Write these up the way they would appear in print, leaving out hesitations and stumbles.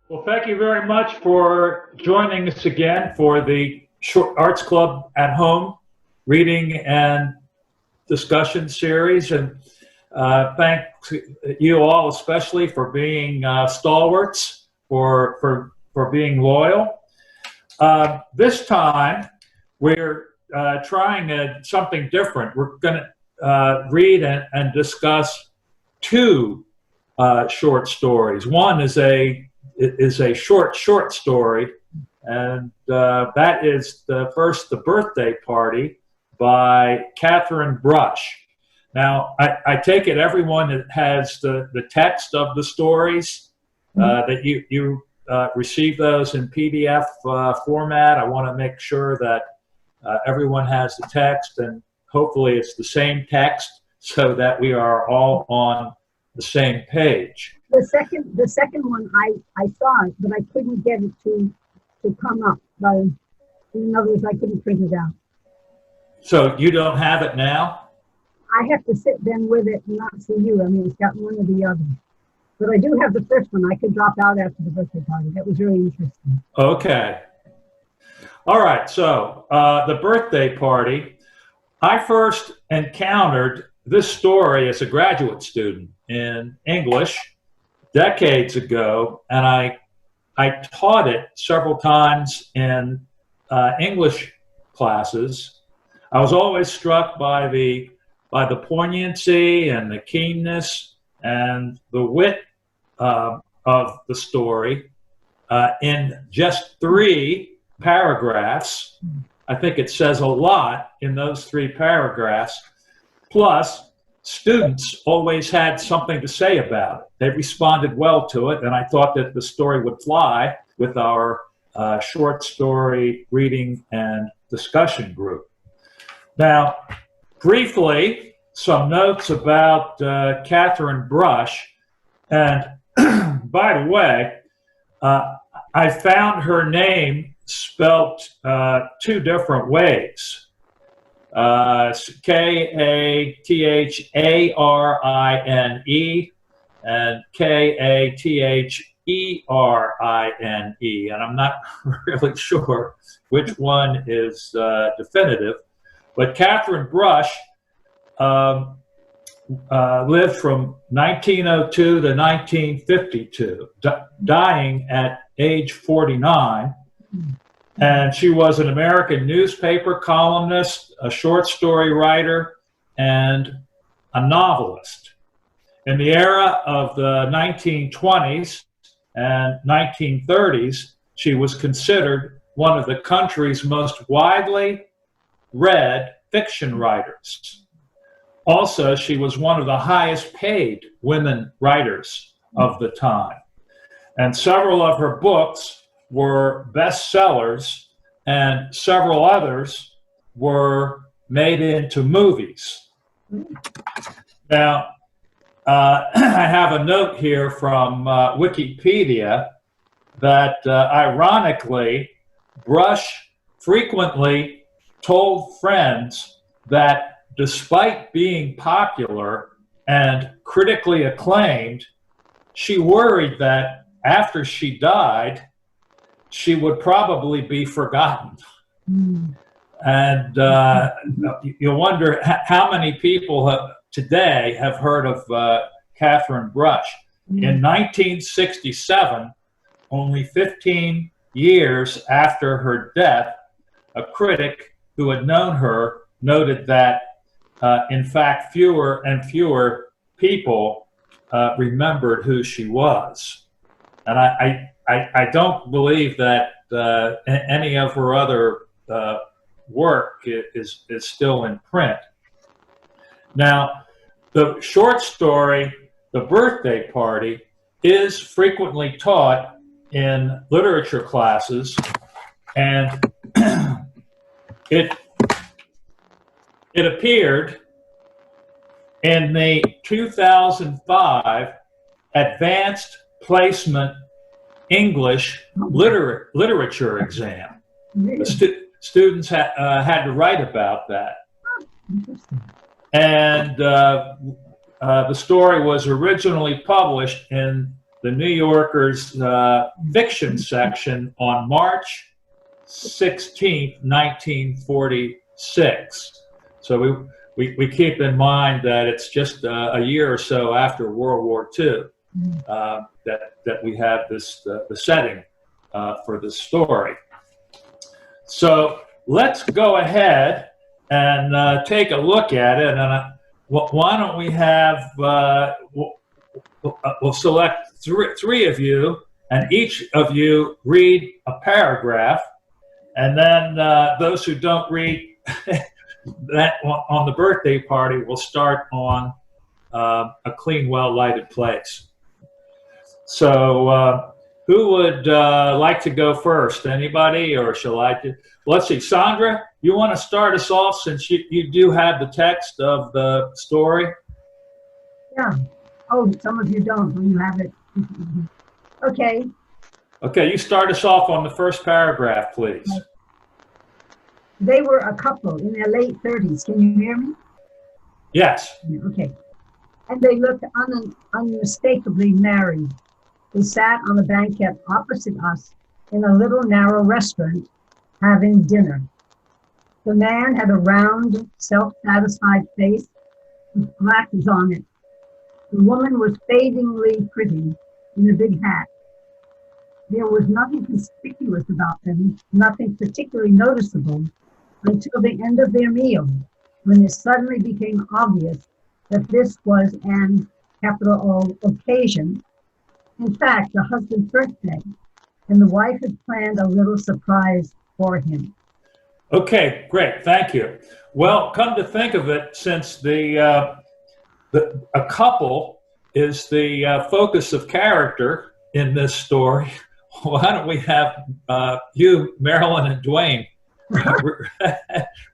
Well, thank you very much for joining us again for the Short Arts Club at Home reading and discussion series. And thank you all especially for being stalwarts, for being loyal. This time, we're trying something different. We're going to read and discuss two short stories. One is a short story, and that is the birthday party by Katherine Brush. Now, I take it everyone has the text of the stories, that you receive those in PDF format. I want to make sure that everyone has the text, and hopefully it's the same text so that we are all on the same page. The second one I saw it, but I couldn't get it to come up. But in other words, I couldn't print it out. So you don't have it now? I have to sit then with it and not see you. I mean, it's got one or the other. But I do have the first one. I could drop out after the birthday party. That was really interesting. Okay. All right. So the birthday party. I first encountered this story as a graduate student in English decades ago, and I taught it several times in English classes. I was always struck by the poignancy and the keenness and the wit of the story in just 3 paragraphs. I think it says a lot in those 3 paragraphs. Plus, students always had something to say about it. They responded well to it, and I thought that the story would fly with our short story reading and discussion group. Now, briefly, some notes about Katherine Brush. And by the way, I found her name spelt 2 different ways. Katharine and Katherine, and I'm not really sure which one is definitive. But Katherine Brush lived from 1902 to 1952, dying at age 49. And she was an American newspaper columnist, a short story writer, and a novelist. In the era of the 1920s and 1930s, she was considered one of the country's most widely read fiction writers. Also, she was one of the highest paid women writers of the time. And several of her books were bestsellers, and several others were made into movies. Now, I have a note here from Wikipedia that ironically, Brush frequently told friends that despite being popular and critically acclaimed, she worried that after she died, she would probably be forgotten. And you wonder how many people today have heard of Katherine Brush. In 1967, only 15 years after her death, a critic who had known her noted that, in fact, fewer and fewer people remembered who she was. And I don't believe that any of her other work is still in print. Now, the short story, The Birthday Party, is frequently taught in literature classes, and it appeared in the 2005 Advanced Placement English literature exam. The students had to write about that. And the story was originally published in the New Yorker's fiction section on March 16th, 1946. So we keep in mind that it's just a year or so after World War II that we have this the setting for this story. So let's go ahead and take a look at it. And why don't we have we'll select three of you, and each of you read a paragraph, and then those who don't read that on the birthday party will start on a clean, well-lighted place. So who would like to go first? Anybody, or shall I do? Let's see, Sandra, you want to start us off since you do have the text of the story? Yeah. Oh, some of you don't, when you have it. Okay. Okay, you start us off on the first paragraph, please. They were a couple in their late 30s. Can you hear me? Yes. Okay. And they looked unmistakably married. They sat on the banquette opposite us in a little narrow restaurant having dinner. The man had a round, self-satisfied face with glasses on it. The woman was fadingly pretty in a big hat. There was nothing conspicuous about them, nothing particularly noticeable, until the end of their meal, when it suddenly became obvious that this was an capital O occasion. In fact, the husband's birthday, and the wife had planned a little surprise for him. Okay, great, thank you. Well, come to think of it, since a couple is the focus of character in this story, why don't we have you, Marilyn, and Dwayne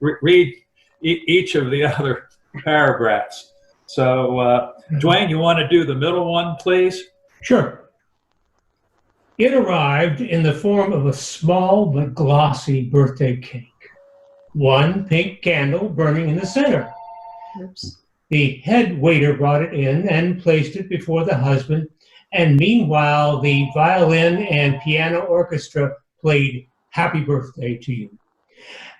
read each of the other paragraphs. So, Dwayne, you want to do the middle one, please? Sure. It arrived in the form of a small but glossy birthday cake. One pink candle burning in the center. Oops. The head waiter brought it in and placed it before the husband, and meanwhile the violin and piano orchestra played Happy Birthday to You.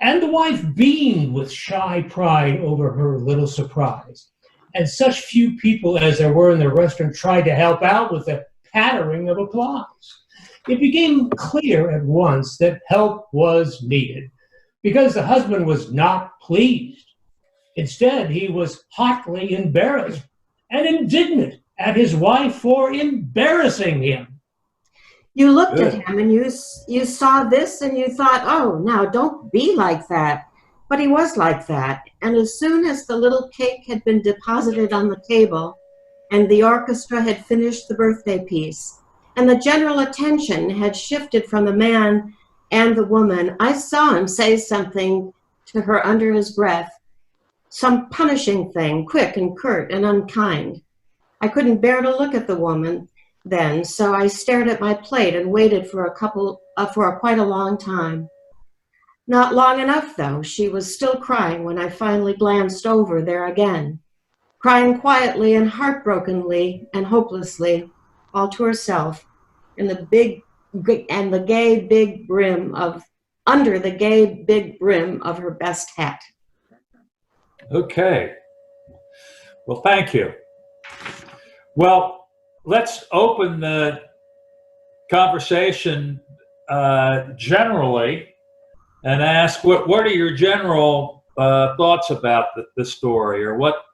And the wife beamed with shy pride over her little surprise. And such few people as there were in the restaurant tried to help out with the pattering of applause. It became clear at once that help was needed, because the husband was not pleased. Instead, he was hotly embarrassed and indignant at his wife for embarrassing him. You looked at him and you saw this and you thought, oh, now don't be like that. But he was like that. And as soon as the little cake had been deposited on the table and the orchestra had finished the birthday piece and the general attention had shifted from the man and the woman, I saw him say something to her under his breath, some punishing thing, quick and curt and unkind. I couldn't bear to look at the woman then, so I stared at my plate and waited for quite a long time. Not long enough, though. She was still crying when I finally glanced over there again, crying quietly and heartbrokenly and hopelessly, all to herself, under the gay big brim of her best hat. Okay. Well, thank you. Well, let's open the conversation generally and ask what are your general thoughts about the story, or what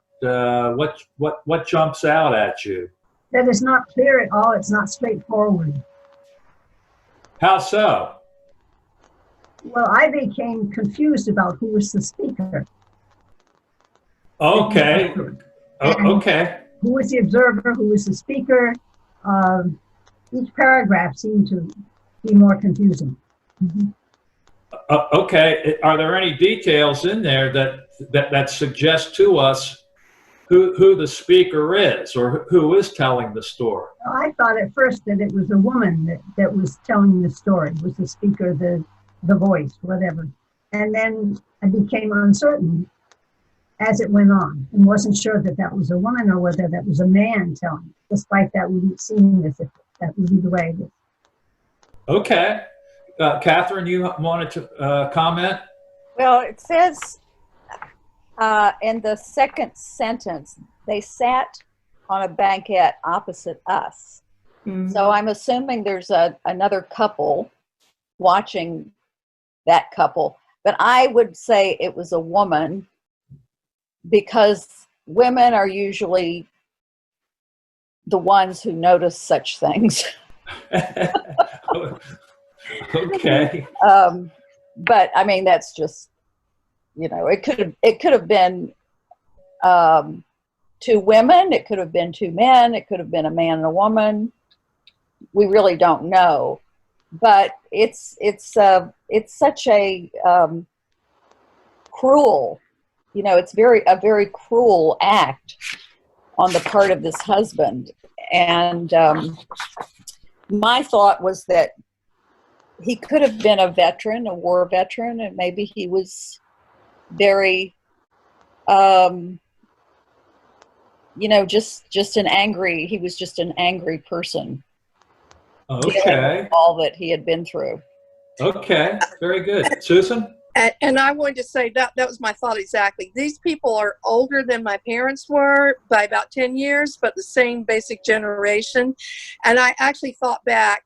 jumps out at you? That is not clear at all. It's not straightforward. How so? Well, I became confused about who was the speaker. Okay. Okay. Who was the observer? Who was the speaker? Each paragraph seemed to be more confusing. Mm-hmm. Okay. Are there any details in there that suggest to us who the speaker is, or who is telling the story? I thought at first that it was a woman that was telling the story, was the speaker, the voice, whatever. And then I became uncertain as it went on and wasn't sure that was a woman or whether that was a man telling, despite that wouldn't seem as if That would be the way it is. Okay. Catherine, you wanted to comment? Well, it says in the second sentence, they sat on a banquette opposite us. Mhm. So I'm assuming there's another couple watching that couple. But I would say it was a woman, because women are usually the ones who notice such things. Okay. But I mean, that's just, it could have been two women, it could have been two men, it could have been a man and a woman. We really don't know, but it's such a cruel, it's a very cruel act on the part of this husband. And my thought was that he could have been a veteran, a war veteran, and maybe he was very, just an angry, he was just an angry person. Dealing Okay. with all that he had been through. Okay. Very good. Susan? And I wanted to say that was my thought exactly. These people are older than my parents were by about 10 years, but the same basic generation. And I actually thought back,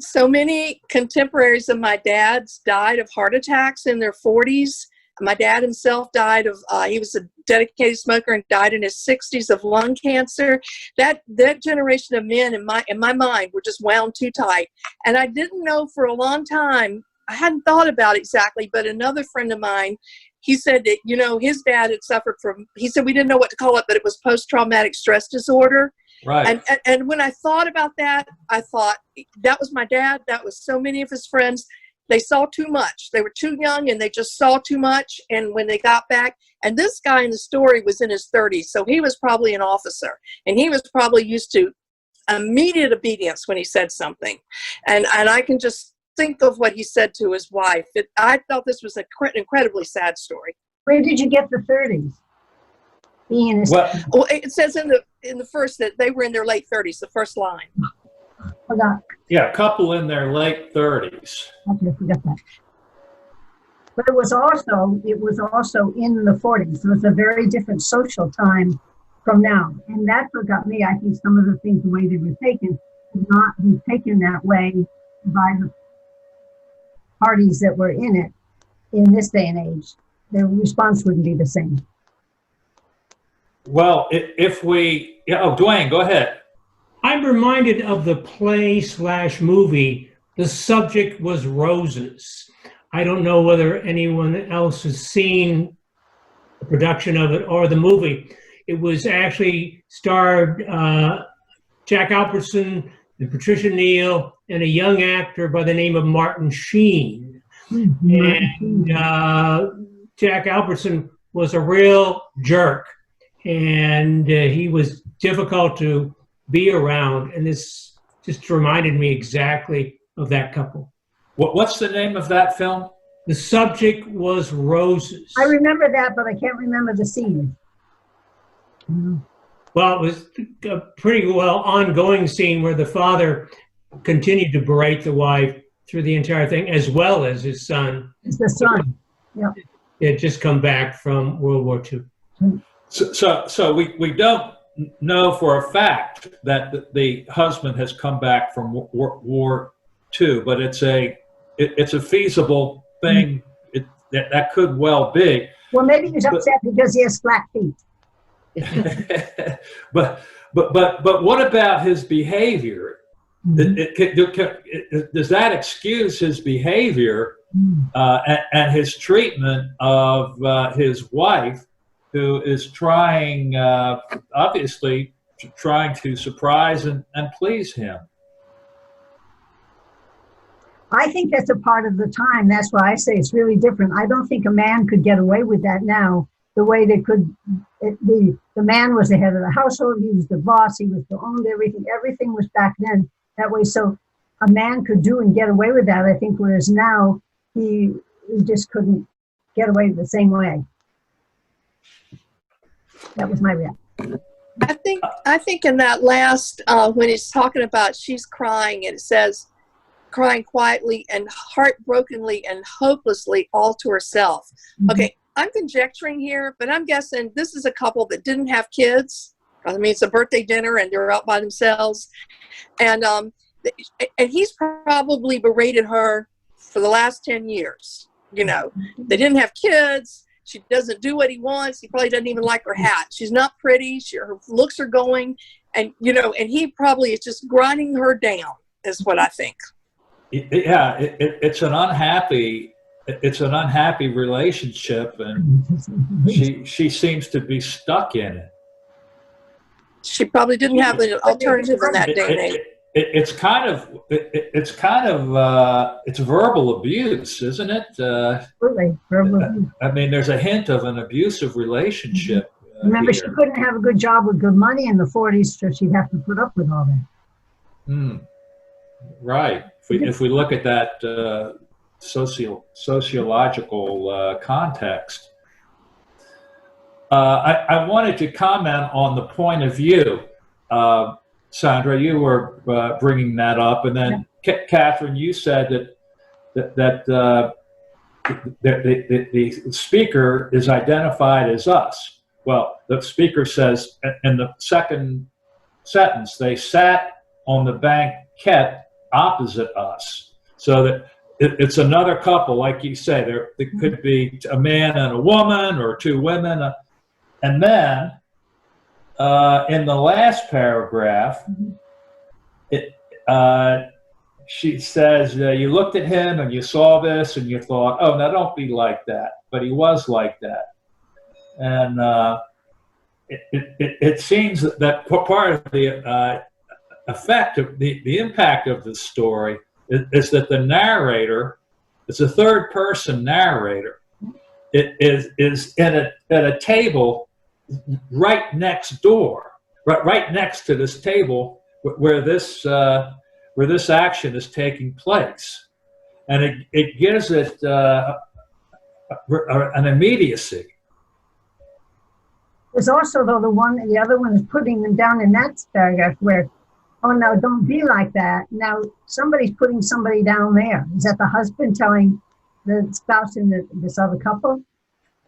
so many contemporaries of my dad's died of heart attacks in their 40s. My dad himself died of, he was a dedicated smoker and died in his 60s of lung cancer. That generation of men in my mind were just wound too tight. And I didn't know for a long time, I hadn't thought about it exactly, but another friend of mine, he said that, his dad had suffered from, he said we didn't know what to call it, but it was post-traumatic stress disorder. Right. And when I thought about that, I thought, that was my dad. That was so many of his friends. They saw too much. They were too young and they just saw too much. And when they got back, and this guy in the story was in his 30s, so he was probably an officer. And he was probably used to immediate obedience when he said something. And I can just think of what he said to his wife. I felt this was an incredibly sad story. Where did you get the 30s? Being in his, Well, Well, it says in the first that they were in their late 30s, the first line. forgot. yeah, a couple in their late 30s. Okay, forgot that. But it was also in the 40s. So it's a very different social time from now. And that's what got me. I think some of the things, the way they were taken, would not be taken that way by the parties that were in it in this day and age. Their response wouldn't be the same. Well, Dwayne, go ahead. I'm reminded of the play/movie. The subject was roses. I don't know whether anyone else has seen the production of it or the movie. It was actually starred Jack Albertson and Patricia Neal and a young actor by the name of Martin Sheen. And Jack Albertson was a real jerk, and he was difficult to be around. And this just reminded me exactly of that couple. What's the name of that film? The subject was roses. I remember that, but I can't remember the scene. Well, it was a pretty well ongoing scene where the father continued to berate the wife through the entire thing, as well as his son. It's the son. Yeah. He had just come back from World War II. So we don't know for a fact that the husband has come back from War II, but it's a feasible thing. That could well be. Well, maybe he's upset because he has flat feet. but what about his behavior? Does that excuse his behavior and his treatment of his wife, who is obviously trying to surprise and please him? I think that's a part of the time. That's why I say it's really different. I don't think a man could get away with that now the way they could. The man was the head of the household. He was the boss. He was the owned everything. Everything was back then that way. So a man could do and get away with that, I think, whereas now he just couldn't get away the same way. That was my reaction. I think in that last when he's talking about she's crying, and it says crying quietly and heartbrokenly and hopelessly all to herself. Mhm. Okay, I'm conjecturing here, but I'm guessing this is a couple that didn't have kids. I mean, it's a birthday dinner and they're out by themselves, and he's probably berated her for the last 10 years. You know, they didn't have kids. She doesn't do what he wants. He probably doesn't even like her hat. She's not pretty. Her looks are going, and and he probably is just grinding her down. Is what I think. Yeah, it's an unhappy relationship, and she seems to be stuck in it. She probably didn't have an alternative in that day and age. It's verbal abuse, isn't it? Absolutely. I mean, there's a hint of an abusive relationship. Remember, here. she couldn't have a good job with good money in the 40s, so she'd have to put up with all that. Right. If we look at that sociological context, I wanted to comment on the point of view. Sandra, you were bringing that up, and then Catherine, you said that the speaker is identified as us. Well, the speaker says in the second sentence, they sat on the banquette opposite us. So that it's another couple, like you say. There could be a man and a woman, or two women, and then in the last paragraph, she says, you looked at him and you saw this and you thought, oh, now don't be like that. But he was like that. And it seems that part of the effect of the impact of the story is that the narrator, it's a third person narrator, it is at a table right next door, right next to this table where this action is taking place, and it gives it an immediacy. There's also, though, the other one is putting them down in that paragraph where, oh, no, don't be like that. Now, somebody's putting somebody down there. Is that the husband telling the spouse in this other couple?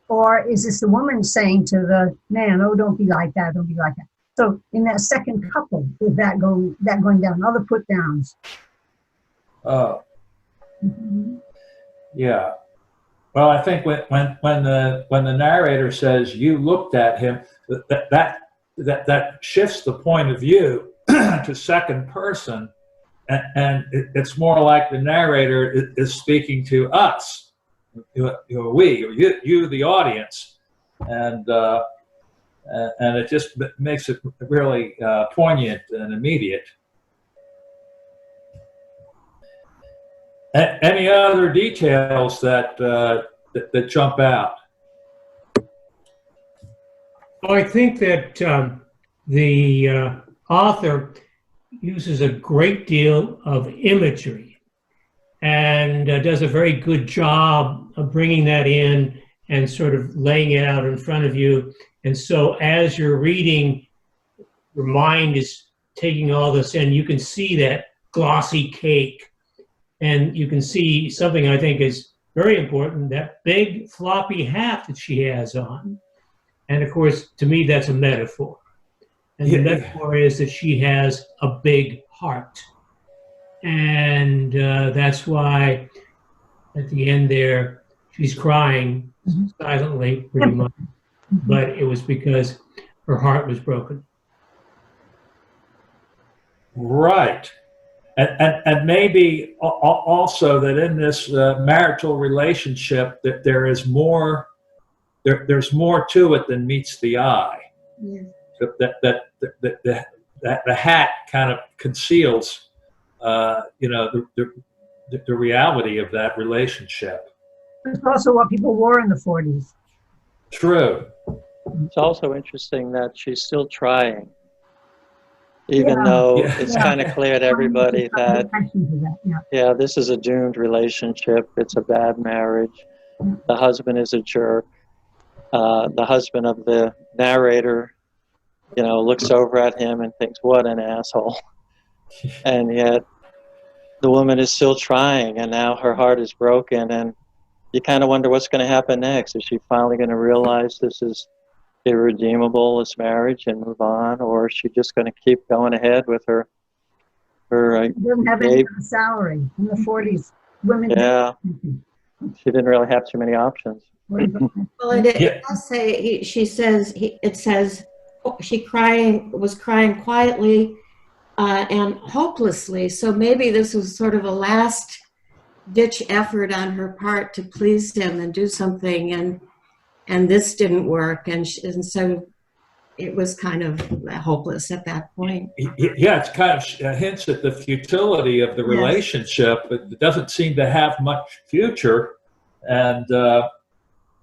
Or is this the woman saying to the man, oh, don't be like that, don't be like that? So in that second couple, is that going down, other put downs? Yeah. Well, I think when the narrator says you looked at him, that shifts the point of view to second person, and it's more like the narrator is speaking to us. We, or you, the audience, and it just makes it really poignant and immediate. Any other details that jump out? Well, I think that the author uses a great deal of imagery and does a very good job of bringing that in and sort of laying it out in front of you. And so as you're reading, your mind is taking all this in. You can see that glossy cake, and you can see something I think is very important, that big floppy hat that she has on. And of course, to me, that's a metaphor. And the metaphor is that she has a big heart. And that's why at the end there, she's crying silently, pretty much. But it was because her heart was broken. Right. And maybe also that in this marital relationship that there's more to it than meets the eye. Yeah. That the hat kind of conceals the reality of that relationship. It's also what people wore in the 40s. True. It's also interesting that she's still trying, even though it's kind of clear to everybody that, this is a doomed relationship. It's a bad marriage. The husband is a jerk. The husband of the narrator looks over at him and thinks, what an asshole. And yet the woman is still trying, and now her heart is broken, and you kind of wonder what's going to happen next. Is she finally going to realize this is irredeemable, this marriage, and move on, or is she just going to keep going ahead with her She doesn't have any kind of salary in the 40s. Women. Yeah, she didn't really have too many options. Well, it does say, it says she was crying quietly and hopelessly. So maybe this was sort of a last ditch effort on her part to please him and do something, and this didn't work, and so it was kind of hopeless at that point. Yeah, it's kind of hints at the futility of the relationship. It doesn't seem to have much future, and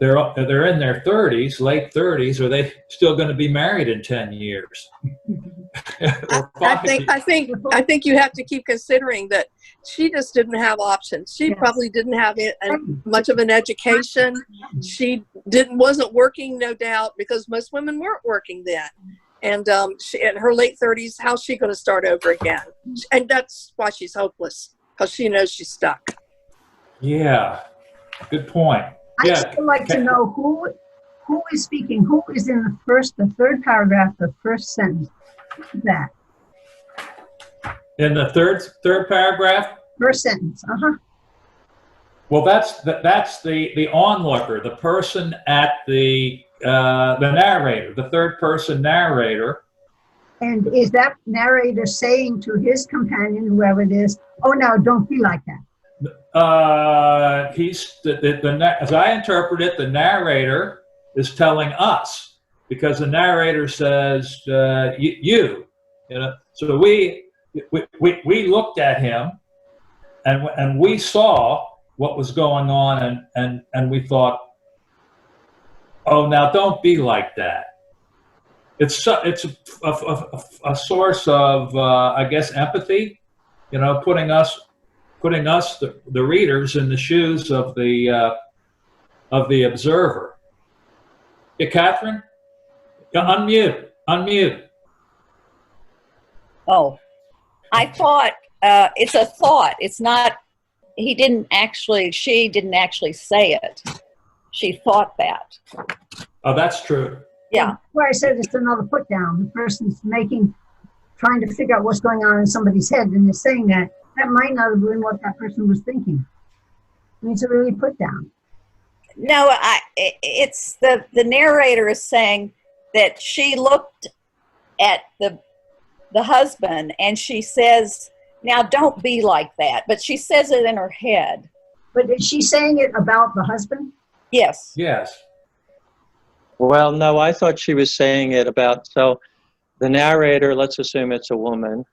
they're in their 30s, late 30s. Are they still going to be married in 10 years? I think you have to keep considering that she just didn't have options. She probably didn't have much of an education. She wasn't working, no doubt, because most women weren't working then. And she, in her late 30s, how's she going to start over again? And that's why she's hopeless, because she knows she's stuck. Yeah, good point. I'd still like to know who is speaking. Who is in the third paragraph, the first sentence? Who's that? In the third paragraph? First sentence, Well, that's the onlooker, the person at the narrator, the third person narrator. And is that narrator saying to his companion, whoever it is, oh, now don't be like that? As I interpret it, the narrator is telling us, because the narrator says, you know, so we looked at him and we saw what was going on, and we thought, oh, now don't be like that. It's a source of I guess empathy, putting us the readers in the shoes of the observer. Yeah, Catherine, unmute. Oh, I thought it's a thought. It's not. She didn't actually say it. She thought that. Oh, that's true. Yeah. Where I said it's another put down. The person's trying to figure out what's going on in somebody's head, and they're saying that might not have been what that person was thinking. It's a really put down. No, it's the narrator is saying that she looked at the husband and she says, now don't be like that. But she says it in her head. But is she saying it about the husband? Yes. Yes. Well, no, I thought she was saying it about, so the narrator, let's assume it's a woman,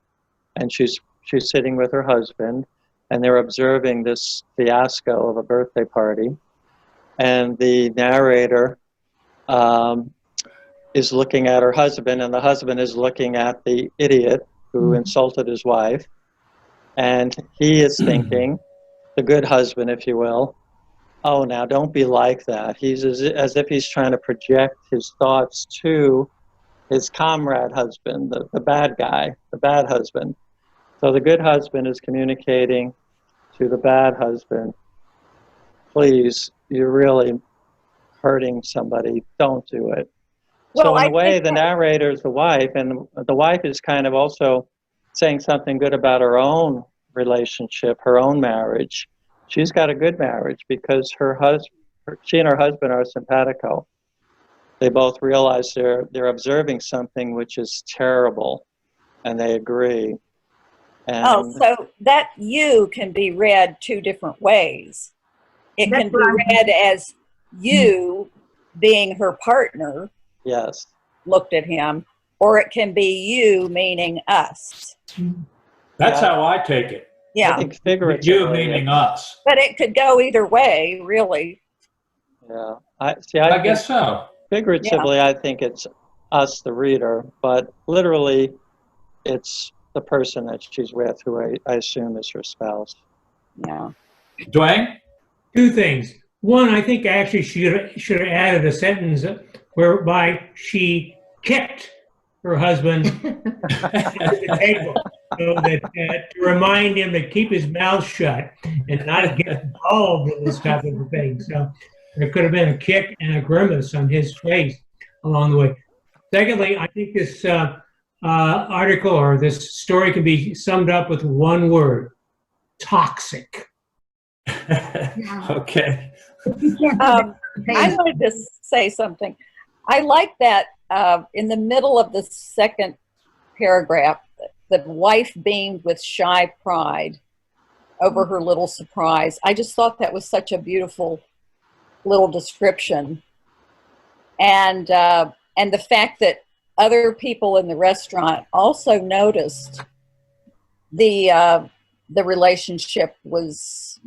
and she's sitting with her husband, and they're observing this fiasco of a birthday party, and the narrator is looking at her husband, and the husband is looking at the idiot who insulted his wife, and he is thinking, the good husband, if you will, oh, now don't be like that. He's as if he's trying to project his thoughts to his comrade husband, the bad guy, the bad husband. So the good husband is communicating to the bad husband, please, you're really hurting somebody, don't do it. Well, so in a way, the narrator is the wife, and the wife is kind of also saying something good about her own relationship, her own marriage. She's got a good marriage because she and her husband are simpatico. They both realize they're observing something which is terrible, and they agree. And so that you can be read two different ways. It can be read as you being her partner. Yes. Looked at him, or it can be you meaning us. That's how I take it. Yeah. I think figuratively. You meaning us. But it could go either way, really. Yeah. I guess so. Figuratively, I think it's us, the reader, but literally, it's the person that she's with, who I assume is her spouse. Yeah. Dwayne? Two things. One, I think actually should have added a sentence whereby she kept her husband at the table, so that to remind him to keep his mouth shut and not get involved in this type of a thing. So there could have been a kick and a grimace on his face along the way. Secondly, I think this article or this story can be summed up with one word: toxic. Okay. I wanted to say something. I like that in the middle of the second paragraph, the wife beamed with shy pride over her little surprise. I just thought that was such a beautiful little description. And the fact that other people in the restaurant also noticed the relationship was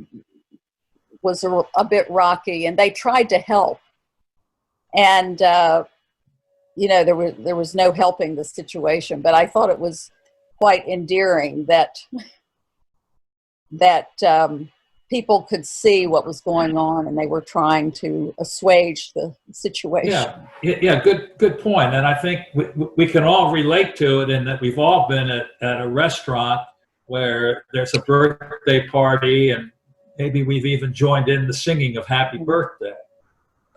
a bit rocky, and they tried to help. And there was no helping the situation, but I thought it was quite endearing that people could see what was going on, and they were trying to assuage the situation. Yeah, good point. And I think we can all relate to it in that we've all been at a restaurant where there's a birthday party, and maybe we've even joined in the singing of Happy Birthday.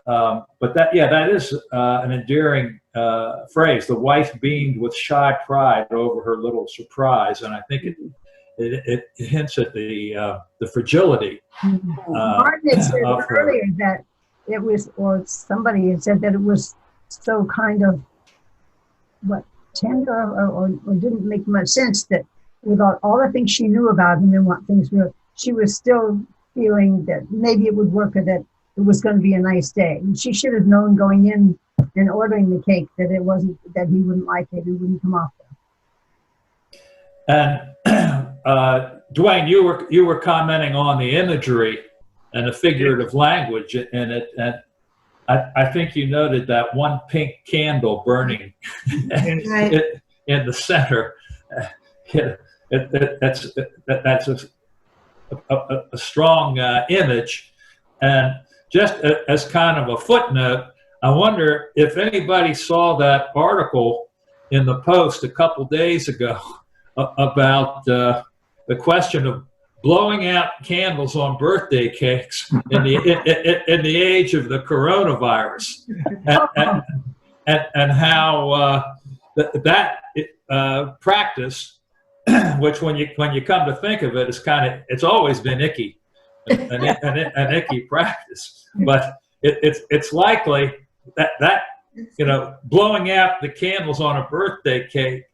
But that is an endearing phrase. The wife beamed with shy pride over her little surprise, and I think it hints at the fragility. Martin had said earlier that it was, or somebody had said that it was so kind of tender or didn't make much sense, that without all the things she knew about him and what things were, she was still feeling that maybe it would work, or that it was going to be a nice day. And she should have known going in and ordering the cake that it wasn't, that he wouldn't like it, it wouldn't come off there. And Dwayne, you were commenting on the imagery and the figurative language in it, and I think you noted that one pink candle burning in the center. That's a strong image. And just as kind of a footnote, I wonder if anybody saw that article in the Post a couple days ago about the question of blowing out candles on birthday cakes in the age of the coronavirus, and how that practice, which when you come to think of it, it's always been icky, an icky practice. But it's likely that blowing out the candles on a birthday cake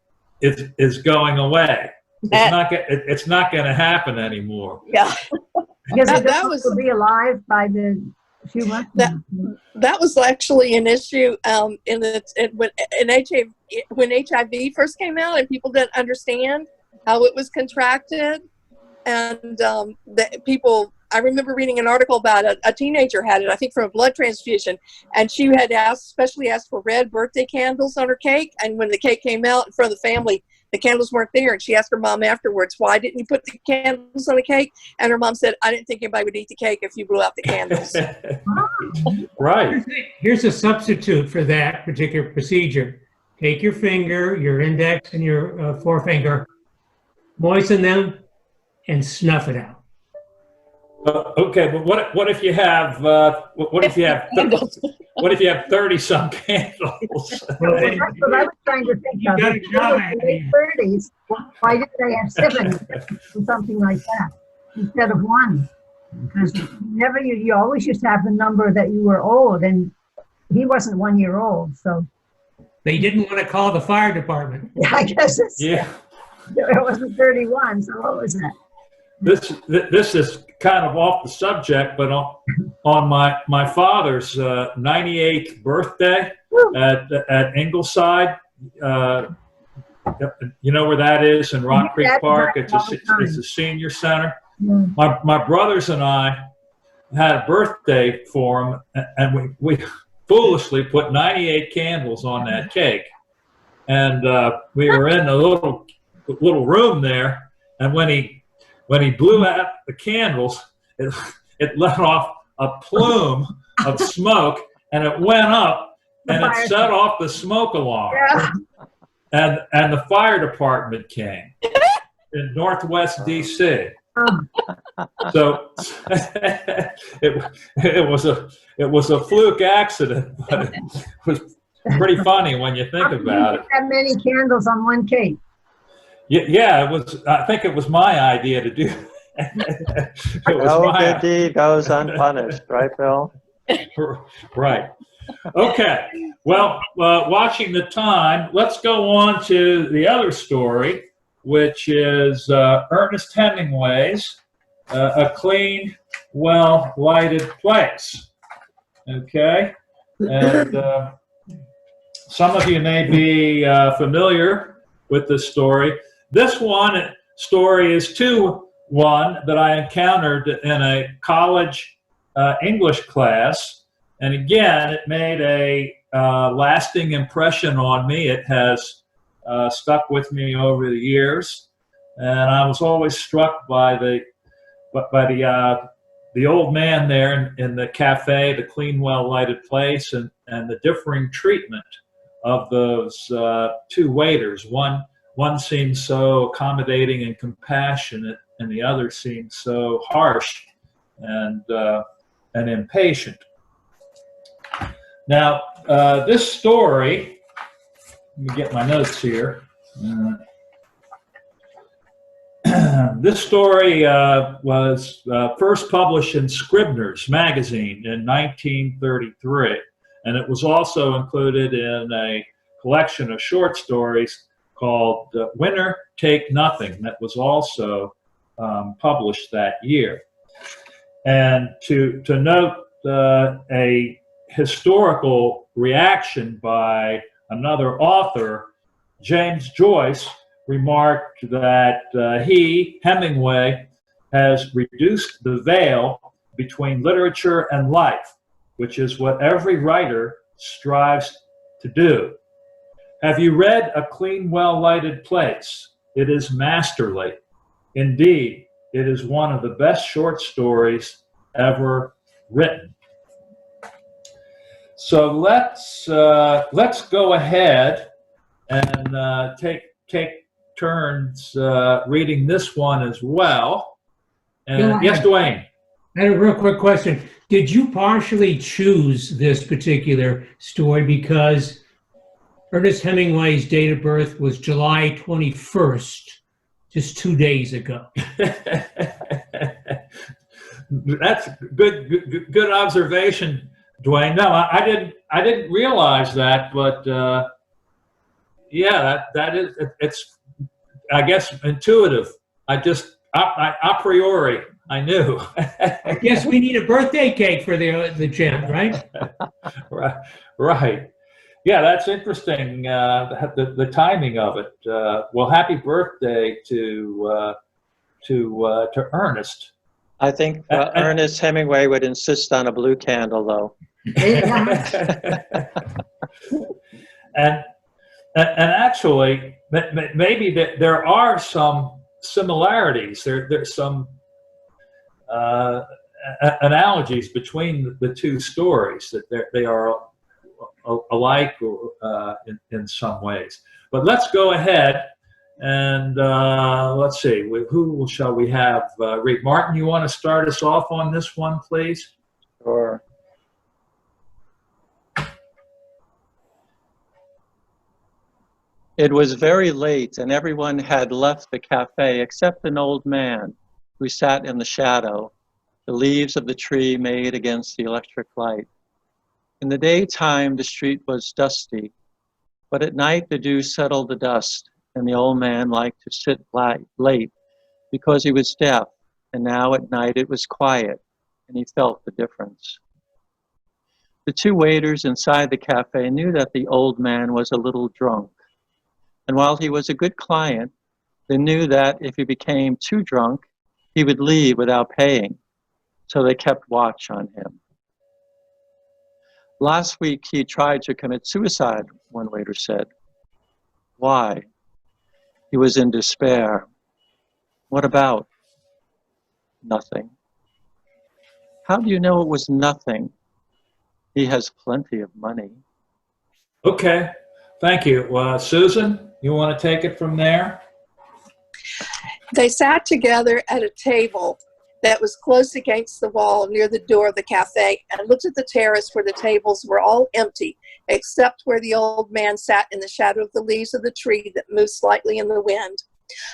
is going away. It's not going to happen anymore. Yeah, because that was be alive by the few months. That was actually an issue when HIV first came out, and people didn't understand how it was contracted, and I remember reading an article about a teenager had it, I think from a blood transfusion, and she had specially asked for red birthday candles on her cake, and when the cake came out in front of the family, the candles weren't there, and she asked her mom afterwards, why didn't you put the candles on the cake? And her mom said, I didn't think anybody would eat the cake if you blew out the candles. Right. Here's a substitute for that particular procedure. Take your finger, your index, and your forefinger, moisten them, and snuff it out. Okay, but what if you have 30-some candles? Well, that's what I was trying to think of. In the 30s, why did they have 7 or something like that instead of 1? Because you always used to have the number that you were old, and he wasn't 1 year old, so they didn't want to call the fire department. I guess it wasn't 31. So what was that? This is kind of off the subject, but on my father's 98th birthday at Ingleside, you know where that is in Rock Creek Park? It's a senior center. My brothers and I had a birthday for him, and we foolishly put 98 candles on that cake, and we were in a little room there, and when he blew out the candles, it let off a plume of smoke, and it went up, and it set off the smoke alarm. and the fire department came in Northwest DC. Oh, So it was a fluke accident, but it was pretty funny when you think how could about you it. put that many candles on one cake? Yeah, it was. I think it was my idea to do. It was No my good deed goes unpunished, right, Bill? right. Okay. Well, watching the time, let's go on to the other story, which is Ernest Hemingway's A Clean, Well-Lighted Place. Okay. And some of you may be familiar with this story. This story is one that I encountered in a college English class. And again, it made a lasting impression on me. It has stuck with me over the years. And I was always struck by the old man there in the cafe, the clean, well-lighted place, and the differing treatment of those two waiters. One seemed so accommodating and compassionate, and the other seemed so harsh and impatient. Now, this story, let me get my notes here. This story was first published in Scribner's magazine in 1933, and it was also included in a collection of short stories called Winner Take Nothing that was also published that year. And to note a historical reaction by another author, James Joyce remarked that Hemingway, has reduced the veil between literature and life, which is what every writer strives to do. Have you read A Clean, Well-Lighted Place? It is masterly. Indeed, it is one of the best short stories ever written. So let's go ahead and take turns reading this one as well. And yes, Dwayne. I had a real quick question. Did you partially choose this particular story because Ernest Hemingway's date of birth was July 21st, just 2 days ago? That's good observation, Dwayne. No, I didn't realize that, but yeah, that is, it's, I guess, intuitive. I a priori, I knew. I guess we need a birthday cake for the gent, right? Right. Yeah, that's interesting. The timing of it. Well, happy birthday to Ernest. I think Ernest Hemingway would insist on a blue candle, though. And actually, maybe there are some similarities. There's some analogies between the two stories, that they are alike in some ways. But let's go ahead and let's see. Who shall we have read? Martin, you want to start us off on this one, please? Sure. It was very late, and everyone had left the cafe except an old man who sat in the shadow, the leaves of the tree made against the electric light. In the daytime, the street was dusty, but at night the dew settled the dust, and the old man liked to sit late because he was deaf, and now at night it was quiet, and he felt the difference. The two waiters inside the cafe knew that the old man was a little drunk. And while he was a good client, they knew that if he became too drunk, he would leave without paying. So they kept watch on him. Last week, he tried to commit suicide, one waiter said. Why? He was in despair. What about? Nothing. How do you know it was nothing? He has plenty of money. Okay, thank you. Susan? you want to take it from there? They sat together at a table that was close against the wall near the door of the cafe and looked at the terrace where the tables were all empty, except where the old man sat in the shadow of the leaves of the tree that moved slightly in the wind.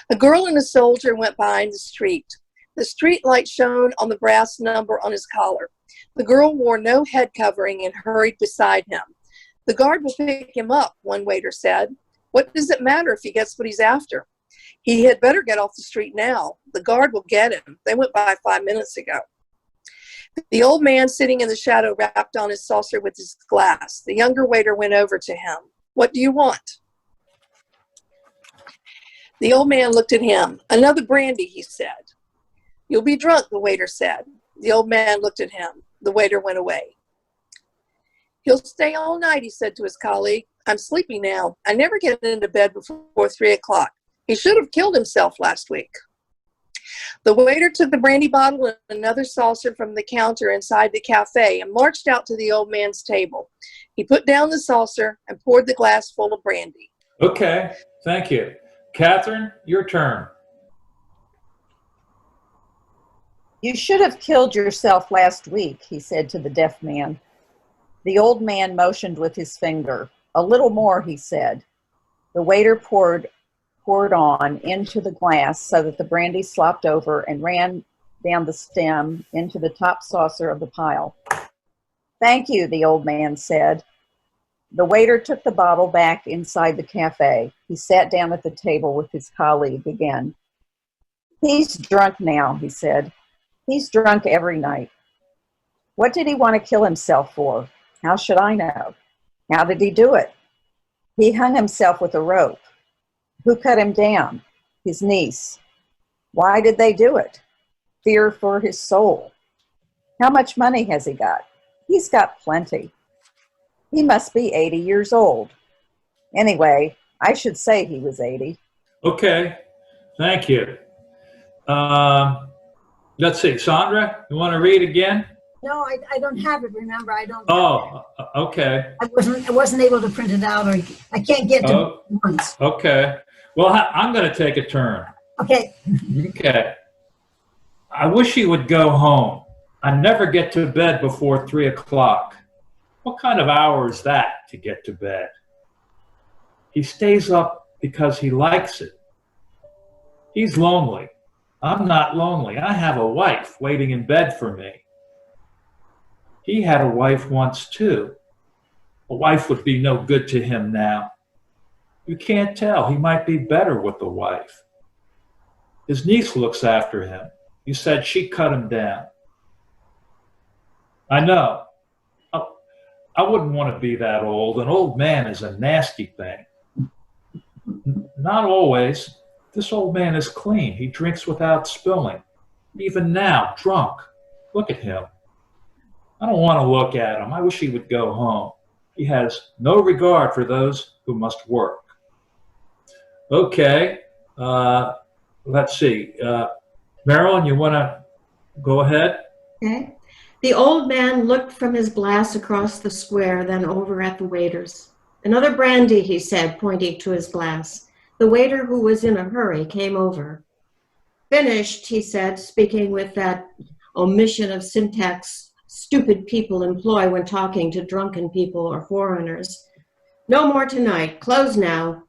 A girl and a soldier went by in the street. The street light shone on the brass number on his collar. The girl wore no head covering and hurried beside him. The guard will pick him up, one waiter said. What does it matter if he gets what he's after? He had better get off the street now. The guard will get him. They went by 5 minutes ago. The old man sitting in the shadow rapped on his saucer with his glass. The younger waiter went over to him. What do you want? The old man looked at him. Another brandy, he said. You'll be drunk, the waiter said. The old man looked at him. The waiter went away. He'll stay all night, he said to his colleague. I'm sleepy now. I never get into bed before 3 o'clock. He should have killed himself last week. The waiter took the brandy bottle and another saucer from the counter inside the cafe and marched out to the old man's table. He put down the saucer and poured the glass full of brandy. Okay, thank you. Catherine, your turn. You should have killed yourself last week, he said to the deaf man. The old man motioned with his finger. A little more, he said. The waiter poured on into the glass so that the brandy slopped over and ran down the stem into the top saucer of the pile. Thank you, the old man said. The waiter took the bottle back inside the cafe. He sat down at the table with his colleague again. He's drunk now, he said. He's drunk every night. What did he want to kill himself for? How should I know? How did he do it? He hung himself with a rope. Who cut him down? His niece. Why did they do it? Fear for his soul. How much money has he got? He's got plenty. He must be 80 years old. Anyway, I should say he was 80. Okay, thank you. Let's see, Sandra, you want to read again? No, I don't have it. Remember, I don't. Oh, okay. I wasn't able to print it out, or I can't get to it once. Okay. Well, I'm going to take a turn. Okay. Okay. I wish he would go home. I never get to bed before 3 o'clock. What kind of hour is that to get to bed? He stays up because he likes it. He's lonely. I'm not lonely. I have a wife waiting in bed for me. He had a wife once too. A wife would be no good to him now. You can't tell. He might be better with a wife. His niece looks after him. You said she cut him down. I know. I wouldn't want to be that old. An old man is a nasty thing. Not always. This old man is clean. He drinks without spilling. Even now, drunk. Look at him. I don't want to look at him. I wish he would go home. He has no regard for those who must work. Okay. Let's see. Marilyn, you want to go ahead? Okay. The old man looked from his glass across the square, then over at the waiters. Another brandy, he said, pointing to his glass. The waiter, who was in a hurry, came over. Finished, he said, speaking with that omission of syntax stupid people employ when talking to drunken people or foreigners. No more tonight. Close now.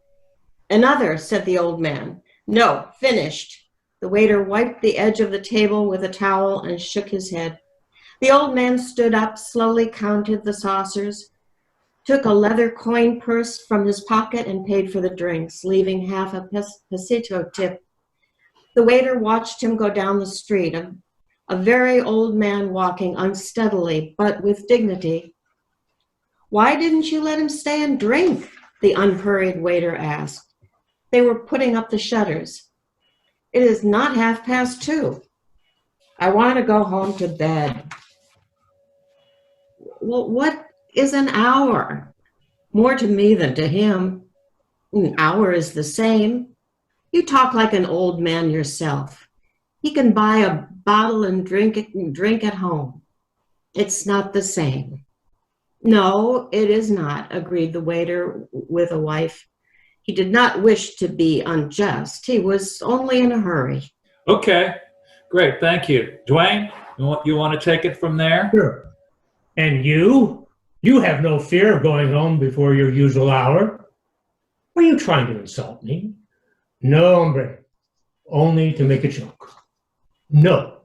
Another, said the old man. No, finished. The waiter wiped the edge of the table with a towel and shook his head. The old man stood up, slowly counted the saucers, took a leather coin purse from his pocket and paid for the drinks, leaving half a pesito tip. The waiter watched him go down the street, a very old man walking unsteadily, but with dignity. Why didn't you let him stay and drink? The unhurried waiter asked. They were putting up the shutters. It is not 2:30. I want to go home to bed. Well, what is an hour? More to me than to him. An hour is the same. You talk like an old man yourself. He can buy a bottle and drink at home. It's not the same. No, it is not, agreed the waiter with a wife. He did not wish to be unjust. He was only in a hurry. Okay, great, thank you. Dwayne, you want to take it from there? Sure. And you? You have no fear of going home before your usual hour. Are you trying to insult me? No, hombre. Only to make a joke. No,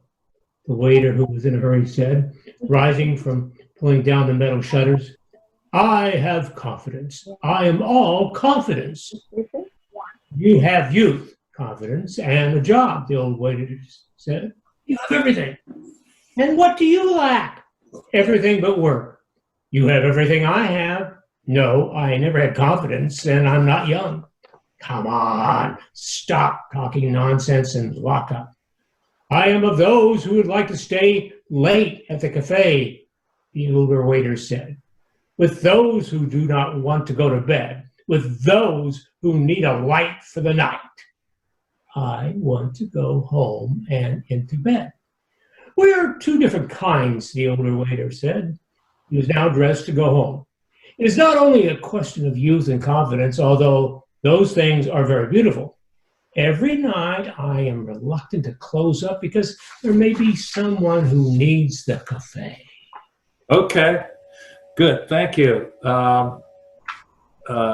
the waiter who was in a hurry said, rising from pulling down the metal shutters. I have confidence. I am all confidence. You have youth, confidence, and a job, the old waiter said. You have everything. And what do you lack? Everything but work. You have everything I have. No, I never had confidence, and I'm not young. Come on, stop talking nonsense and lock up. I am of those who would like to stay late at the cafe, the older waiter said. With those who do not want to go to bed, with those who need a light for the night. I want to go home and into bed. We're two different kinds, the older waiter said. He was now dressed to go home. It is not only a question of youth and confidence, although those things are very beautiful. Every night I am reluctant to close up because there may be someone who needs the cafe. Okay, good, thank you.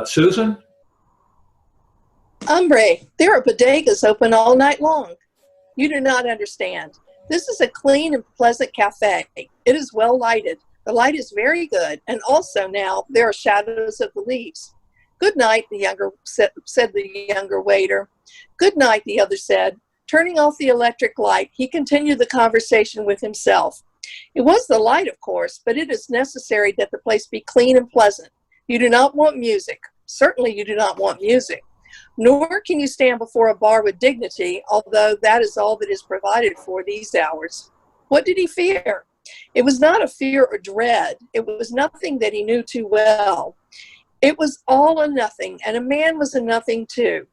Susan? Hombre, there are bodegas open all night long. You do not understand. This is a clean and pleasant cafe. It is well lighted. The light is very good, and also now there are shadows of the leaves. Good night, said the younger waiter. Good night, the other said. Turning off the electric light, he continued the conversation with himself. It was the light, of course, but it is necessary that the place be clean and pleasant. You do not want music. Certainly you do not want music. Nor can you stand before a bar with dignity, although that is all that is provided for these hours. What did he fear? It was not a fear or dread. It was nothing that he knew too well. It was all a nothing, and a man was a nothing too.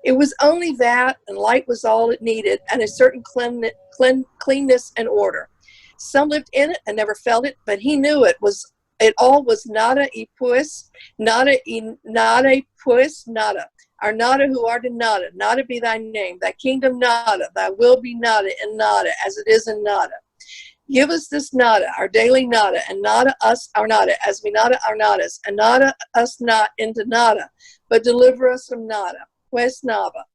It was only that, and light was all it needed, and a certain cleanness and order. Some lived in it and never felt it, but he knew it all was nada y pues, nada pues nada. Our nada who art in nada, nada be thy name, thy kingdom nada, thy will be nada in nada, as it is in nada. Give us this nada, our daily nada, and nada us our nada, as we nada our nadas, and nada us not into nada, but deliver us from nada. Pues nada.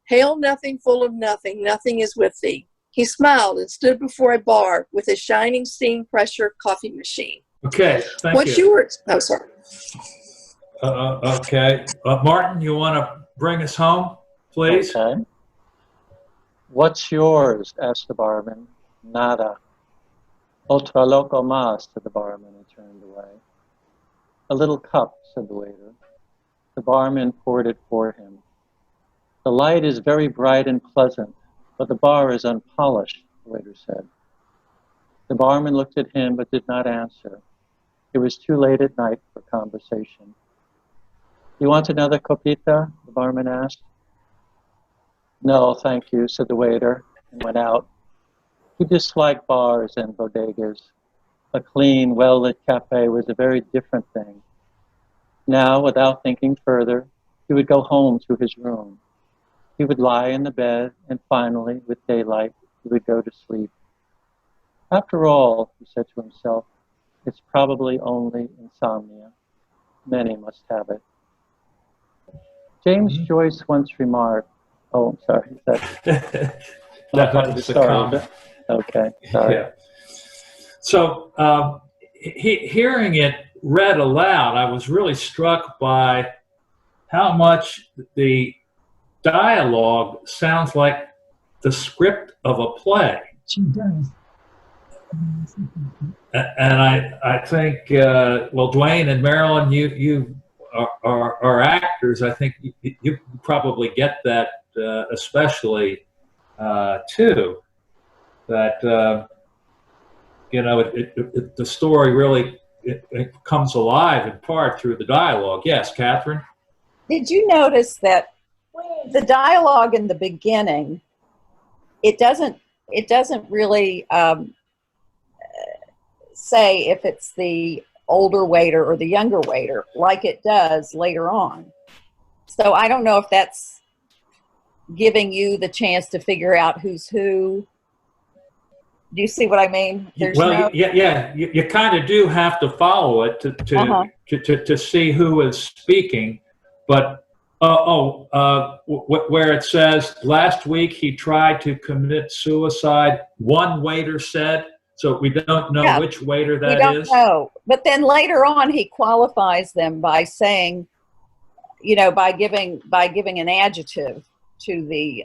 Hail nothing, full of nothing, nothing is with thee. He smiled and stood before a bar with a shining steam pressure coffee machine. Okay, thank What's you. yours? Oh, sorry. Okay. Martin, you want to bring us home, please? Okay. What's yours? Asked the barman. Nada. Otra loco más, said the barman and turned away. A little cup, said the waiter. The barman poured it for him. The light is very bright and pleasant, but the bar is unpolished, the waiter said. The barman looked at him but did not answer. It was too late at night for conversation. You want another copita? The barman asked. No, thank you, said the waiter, and went out. He disliked bars and bodegas. A clean, well-lit cafe was a very different thing. Now, without thinking further, he would go home to his room. He would lie in the bed, and finally, with daylight, he would go to sleep. After all, he said to himself, it's probably only insomnia. Many must have it. James Joyce once remarked, oh, I'm sorry, that was the comment. Okay, sorry. Yeah. So hearing it read aloud, I was really struck by how much the dialogue sounds like the script of a play. She does. And I think, well, Dwayne and Marilyn, you are actors. I think you probably get that especially too. That the story really it comes alive in part through the dialogue. Yes, Catherine. Did you notice that the dialogue in the beginning, it doesn't really say if it's the older waiter or the younger waiter like it does later on. So I don't know if that's giving you the chance to figure out who's who. Do you see what I mean? You kind of do have to follow it to see who is speaking, but where it says last week he tried to commit suicide, one waiter said. So we don't know which waiter that is. We don't know. But then later on, he qualifies them by saying, by giving an adjective to the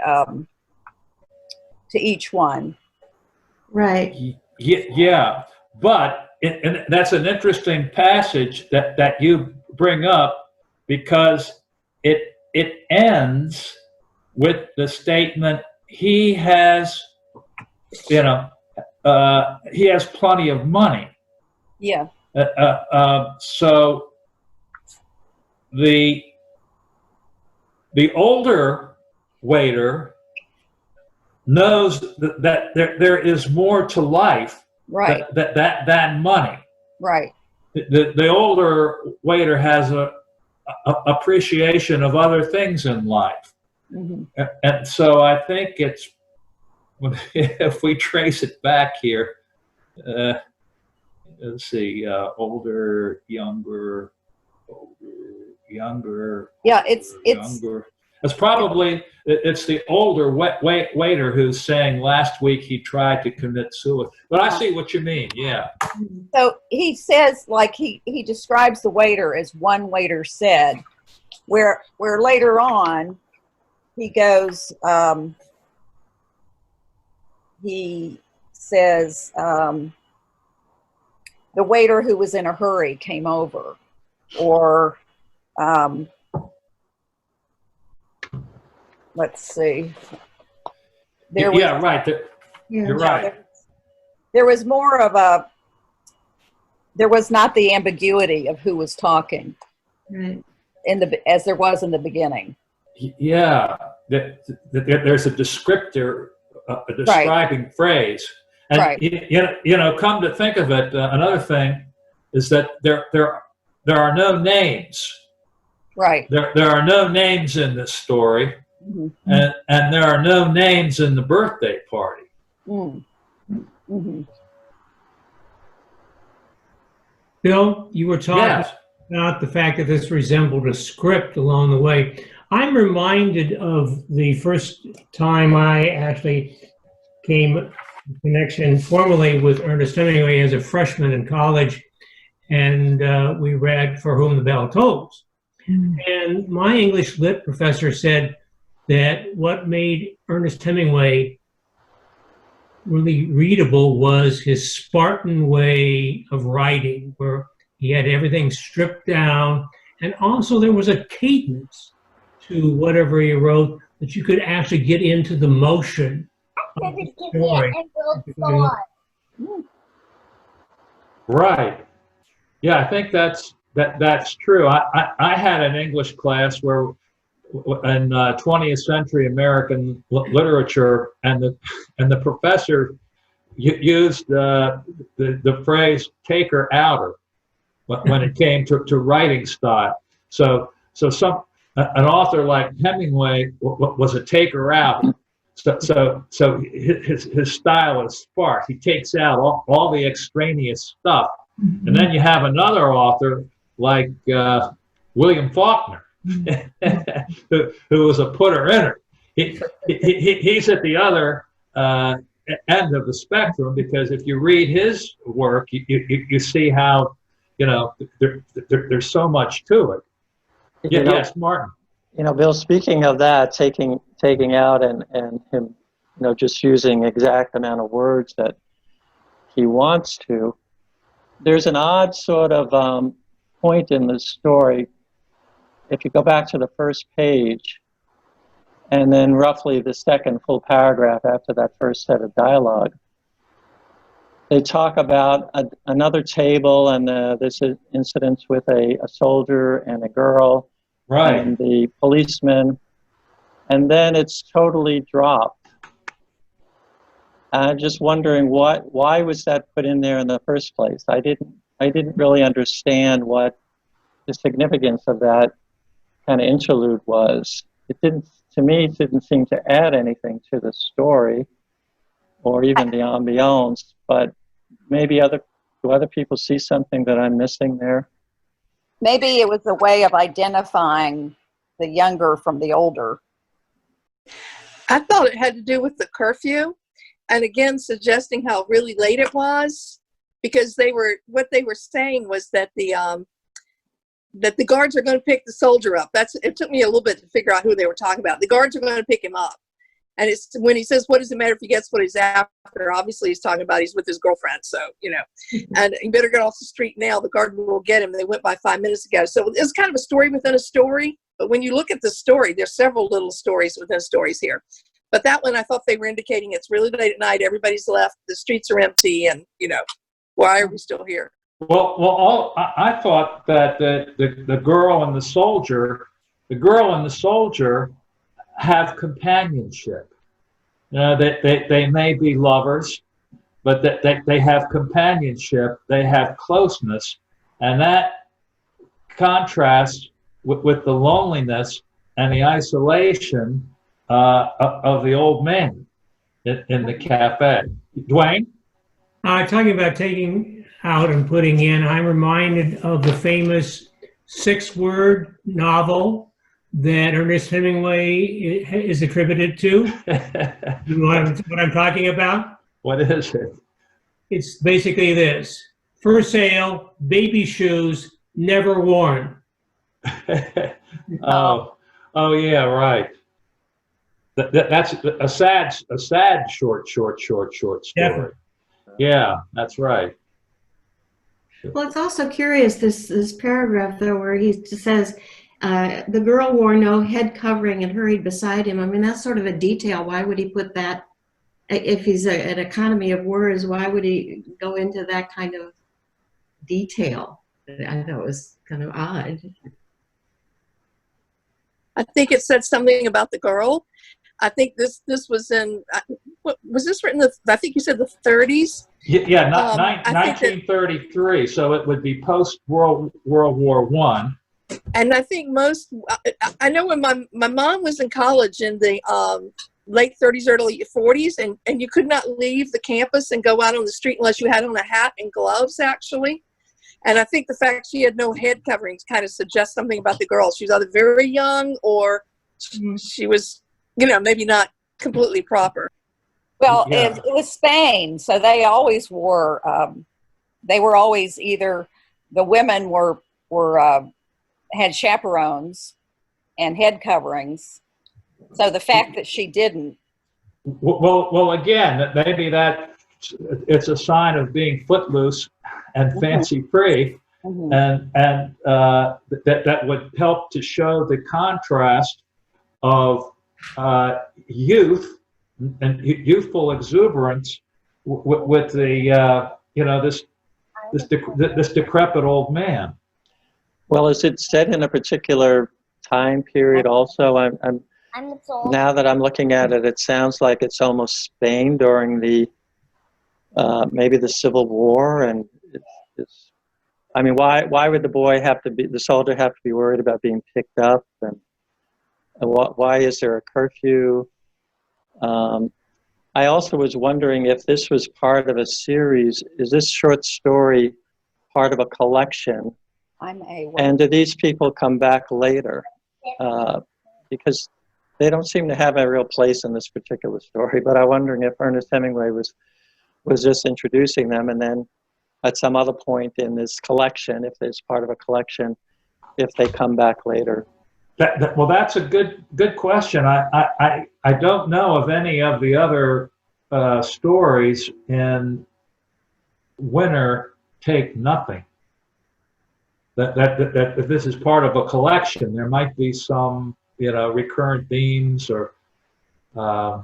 to each one. Right. Yeah. But and that's an interesting passage that you bring up, because it ends with the statement, he has plenty of money. Yeah. So the older waiter knows that there is more to life, right, than money. Right. The older waiter has a appreciation of other things in life. Mm-hmm. And so I think it's, if we trace it back here, let's see, older, younger. Yeah, it's younger. It's probably, it's the older waiter who's saying last week he tried to commit suicide. But I see what you mean, yeah. So he says, like, he describes the waiter as one waiter said, where later on he goes, he says, the waiter who was in a hurry came over, or let's see. Right. You're right. There was more of there was not the ambiguity of who was talking, Right. as there was in the beginning. Yeah, there's a descriptor, a describing phrase, and come to think of it, another thing is that there are no names. Right. There are no names in this story. Mm-hmm. And there are no names in the birthday party. Mm-hmm. Bill, you were talking about the fact that this resembled a script along the way. I'm reminded of the first time I actually came in connection formally with Ernest Hemingway as a freshman in college, and we read For Whom the Bell Tolls. And my English lit professor said that what made Ernest Hemingway really readable was his Spartan way of writing, where he had everything stripped down, and also there was a cadence to whatever he wrote that you could actually get into the motion of the story. Right. Yeah, I think that's true. I had an English class where in 20th century American literature, and the professor used the phrase "taker outer" when it came to writing style. So an author like Hemingway was a taker out. So his style is sparse. He takes out all the extraneous stuff, and then you have another author like William Faulkner. who was a putter-inner. He's at the other end of the spectrum, because if you read his work, you see how there's so much to it. Yes, Martin. Bill, speaking of that, taking out and him, just using exact amount of words that he wants to. There's an odd sort of point in the story. If you go back to the first page, and then roughly the second full paragraph after that first set of dialogue, they talk about another table and this incident with a soldier and a girl, right, and the policeman, and then it's totally dropped. I'm just wondering why was that put in there in the first place? I didn't really understand what the significance of that kind of interlude was. It didn't, to me, it didn't seem to add anything to the story or even the ambiance, but maybe do other people see something that I'm missing there? Maybe it was a way of identifying the younger from the older. I thought it had to do with the curfew, and again, suggesting how really late it was, because what they were saying was that the guards are going to pick the soldier up. It took me a little bit to figure out who they were talking about. The guards are going to pick him up. And it's when he says, what does it matter if he gets what he's after? Obviously, he's talking about he's with his girlfriend. So, and you better get off the street now. The guard will get him. They went by 5 minutes ago. So it's kind of a story within a story. But when you look at the story, there's several little stories within stories here. But that one, I thought they were indicating it's really late at night. Everybody's left. The streets are empty. And, why are we still here? Well, I thought that the girl and the soldier have companionship. They may be lovers, but that they have companionship, they have closeness, and that contrasts with the loneliness and the isolation of the old man in the cafe. Dwayne? Talking about taking out and putting in, I'm reminded of the famous 6-word novel that Ernest Hemingway is attributed to. You know what I'm talking about? What is it? It's basically this: for sale, baby shoes, never worn. Oh yeah, right. That's a sad short story. Definitely. Yeah, that's right. Well, it's also curious, this paragraph, though, where he says, the girl wore no head covering and hurried beside him. I mean, that's sort of a detail. Why would he put that? If he's an economy of words, why would he go into that kind of detail? I thought it was kind of odd. I think it said something about the girl. I think this was in, was this written, I think you said the 30s? Yeah, 1933, so it would be post-World War I. And I think I know when my mom was in college in the late 30s, early 40s, and you could not leave the campus and go out on the street unless you had on a hat and gloves, actually. And I think the fact she had no head coverings kind of suggests something about the girl. She was either very young or she was, maybe not completely proper. Well, Yeah. it was Spain, so they always wore. They were always either the women had chaperones and head coverings. So the fact that she didn't. Well, again, maybe it's a sign of being footloose and fancy free, and that would help to show the contrast of youth and youthful exuberance with the this decrepit old man. Well, is it set in a particular time period also? I'm now that I'm looking at it, it sounds like it's almost Spain during the maybe the Civil War, and I mean, why would the soldier have to be worried about being picked up, and why is there a curfew? I also was wondering if this was part of a series. Is this short story part of a collection? And do these people come back later? Because they don't seem to have a real place in this particular story, but I'm wondering if Ernest Hemingway was just introducing them, and then at some other point in this collection, if there's part of a collection, if they come back later. Well, that's a good question. I don't know of any of the other stories in Winter Take Nothing. That if this is part of a collection, there might be some recurrent themes, or but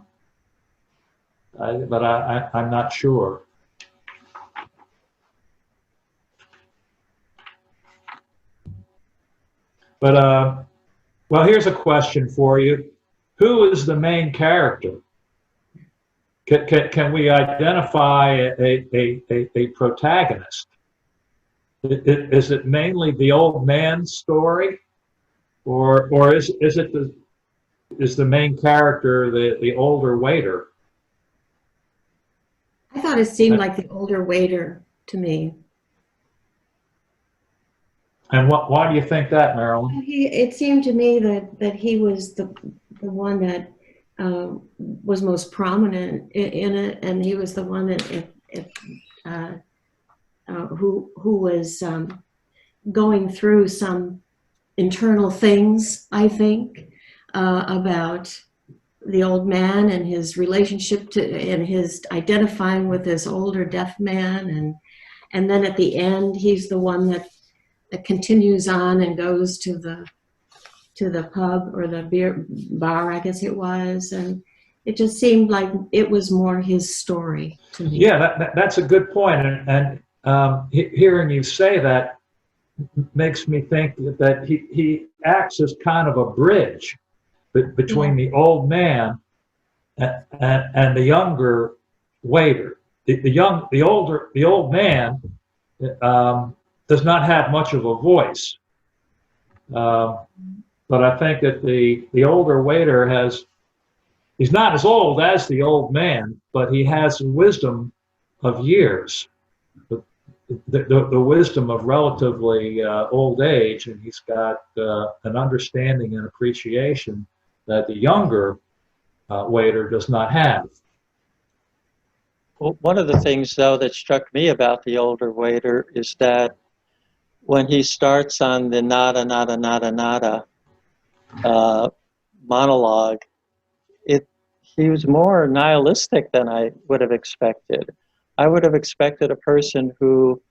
I'm not sure. But well, here's a question for you: who is the main character? Can we identify a protagonist? Is it mainly the old man's story, or is it the main character the older waiter? I thought it seemed like the older waiter to me. And why do you think that, Marilyn? It seemed to me that he was the one that was most prominent in it, and he was the one who was going through some internal things, I think, about the old man and his relationship and his identifying with this older deaf man, and then at the end he's the one that continues on and goes to the pub or the beer bar, I guess it was, and it just seemed like it was more his story to me. Yeah, that's a good point, and hearing you say that makes me think that he acts as kind of a bridge between the old man and the younger waiter. The old man does not have much of a voice, but I think that the older waiter he's not as old as the old man, but he has wisdom of years, the wisdom of relatively old age, and he's got an understanding and appreciation that the younger waiter does not have. Well, one of the things, though, that struck me about the older waiter is that when he starts on the nada, nada, nada, nada monologue, he was more nihilistic than I would have expected. I would have expected a person who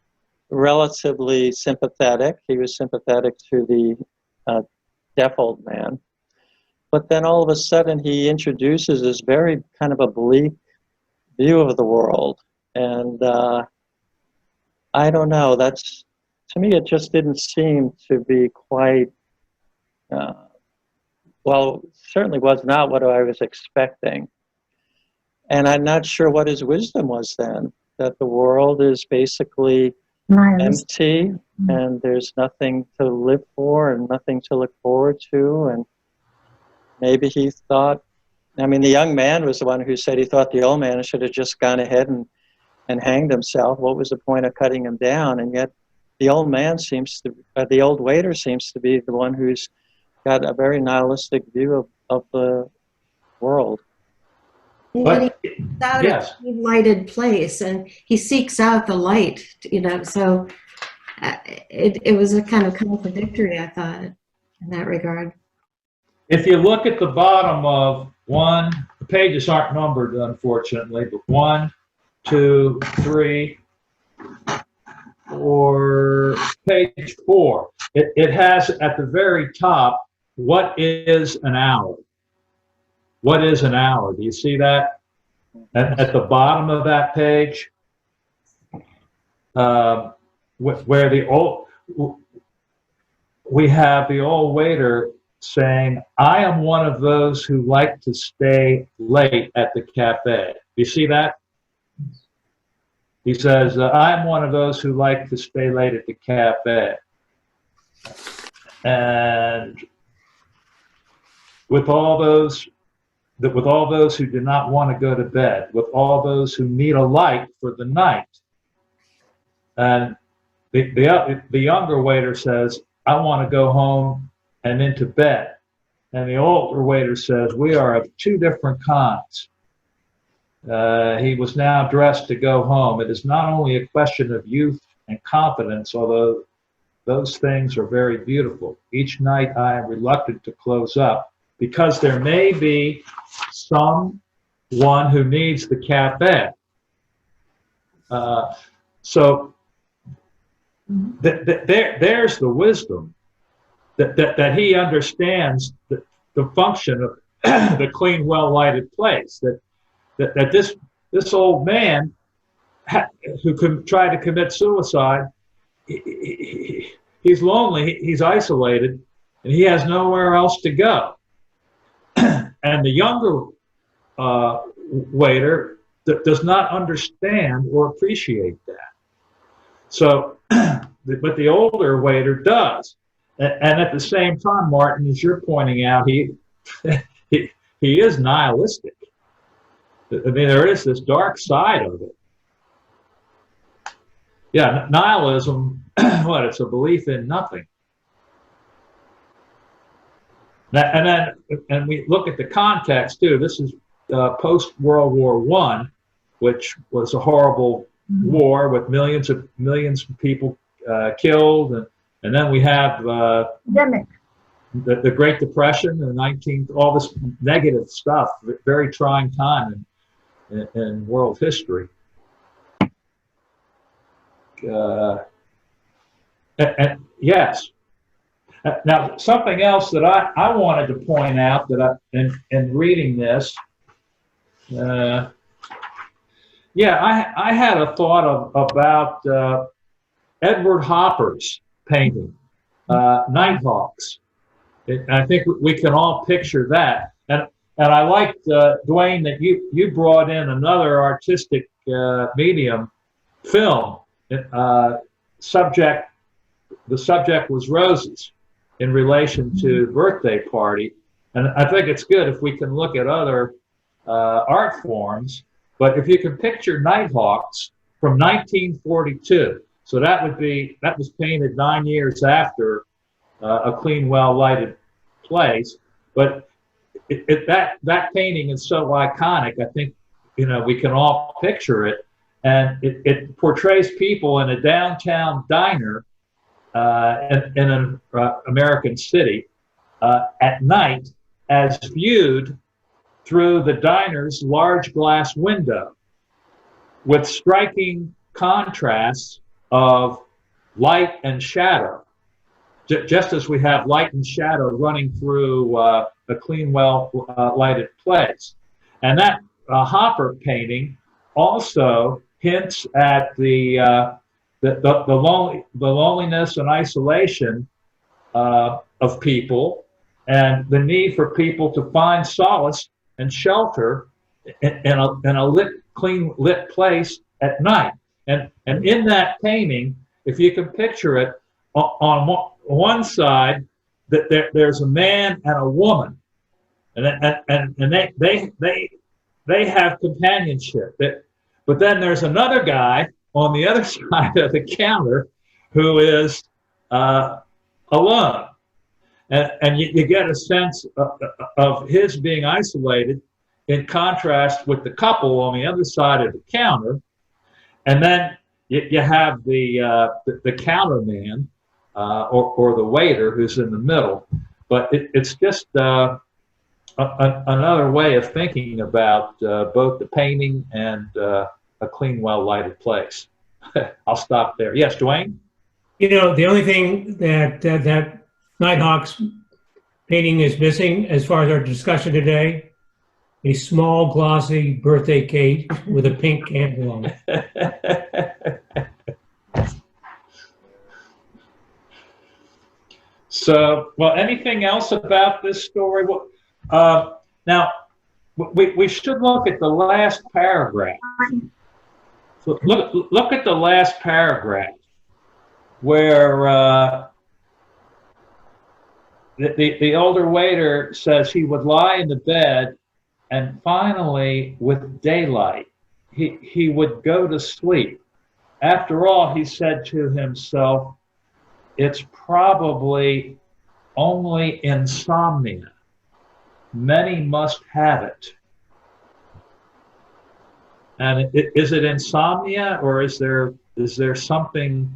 relatively sympathetic. He was sympathetic to the deaf old man. But then all of a sudden he introduces this very kind of a bleak view of the world. And I don't know, to me it just didn't seem to be quite, well, certainly was not what I was expecting. And I'm not sure what his wisdom was then, that the world is basically empty and there's nothing to live for and nothing to look forward to. And maybe he thought, I mean, the young man was the one who said he thought the old man should have just gone ahead and hanged himself. What was the point of cutting him down? And yet the old man the old waiter seems to be the one who's got a very nihilistic view of the world. But He's out yes, a lighted place, and he seeks out the light, so it was a kind of contradictory, I thought, in that regard. if you look at the bottom of the pages aren't numbered, unfortunately, but 1, 2, 3, or page 4, it has at the very top, what is an hour? What is an hour? Do you see that? At the bottom of that page, where we have the old waiter saying, I am one of those who like to stay late at the cafe. You see that? He says, I am one of those who like to stay late at the cafe. And with all those who do not want to go to bed, with all those who need a light for the night. And the younger waiter says, I want to go home and into bed. And the older waiter says, we are of two different kinds. He was now dressed to go home. It is not only a question of youth and confidence, although those things are very beautiful. Each night I am reluctant to close up, because there may be someone who needs the cafe. So there's the wisdom that he understands the function of the clean, well-lighted place. That this old man who could try to commit suicide, he's lonely, he's isolated, and he has nowhere else to go. And the younger waiter does not understand or appreciate that. So, but the older waiter does. And at the same time, Martin, as you're pointing out, he is nihilistic. I mean, there is this dark side of it. Yeah, nihilism, what? It's a belief in nothing. And we look at the context too. This is post World War I, which was a horrible war with millions of people killed, and then we have the Great Depression, all this negative stuff. Very trying time in world history. And yes. Now, something else that I wanted to point out that in reading this, I had a thought about Edward Hopper's painting, Nighthawks. I think we can all picture that. And I liked, Dwayne, that you brought in another artistic medium, film. The subject was roses in relation to Birthday Party. And I think it's good if we can look at other art forms. But if you can picture Nighthawks from 1942, so that was painted 9 years after A Clean, Well-Lighted Place. But that painting is so iconic, I think, we can all picture it. And it portrays people in a downtown diner in an American city at night as viewed through the diner's large glass window, with striking contrasts of light and shadow, just as we have light and shadow running through A Clean, Well-Lighted Place. And that Hopper painting also hints at the loneliness and isolation of people, and the need for people to find solace and shelter in a clean lit place at night. And in that painting, if you can picture it, on one side that there's a man and a woman, and they have companionship. But then there's another guy on the other side of the counter who is alone. And you get a sense of his being isolated in contrast with the couple on the other side of the counter. And then you have the counterman or the waiter who's in the middle. But it's just another way of thinking about both the painting and A Clean, Well-Lighted Place. I'll stop there. Yes, Dwayne? The only thing that Nighthawks painting is missing as far as our discussion today, a small glossy birthday cake with a pink candle on it. So, well, anything else about this story? Now, we should look at the last paragraph. So look at the last paragraph where the older waiter says he would lie in the bed, and finally, with daylight, he would go to sleep. After all, he said to himself, it's probably only insomnia. Many must have it. And is it insomnia, or is there something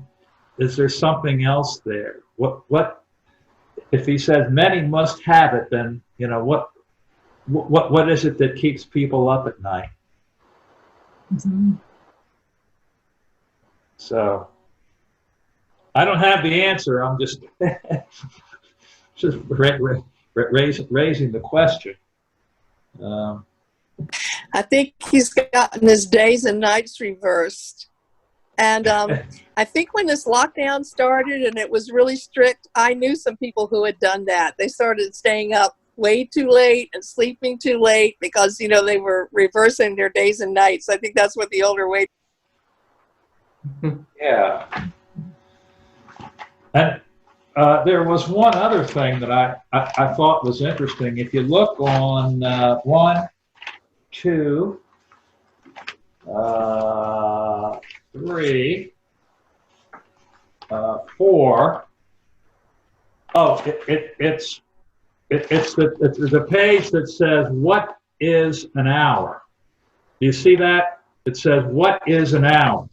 else there? What if he says many must have it? Then what is it that keeps people up at night? Mm-hmm. So I don't have the answer. I'm just raising the question. I think he's gotten his days and nights reversed. And I think when this lockdown started and it was really strict, I knew some people who had done that. They started staying up way too late and sleeping too late because, they were reversing their days and nights. I think that's what the older way. Yeah. And there was one other thing that I thought was interesting. If you look on 1, 2, 3, 4. Oh, it's the page that says, "What is an hour?" Do you see that? It says, "What is an hour?"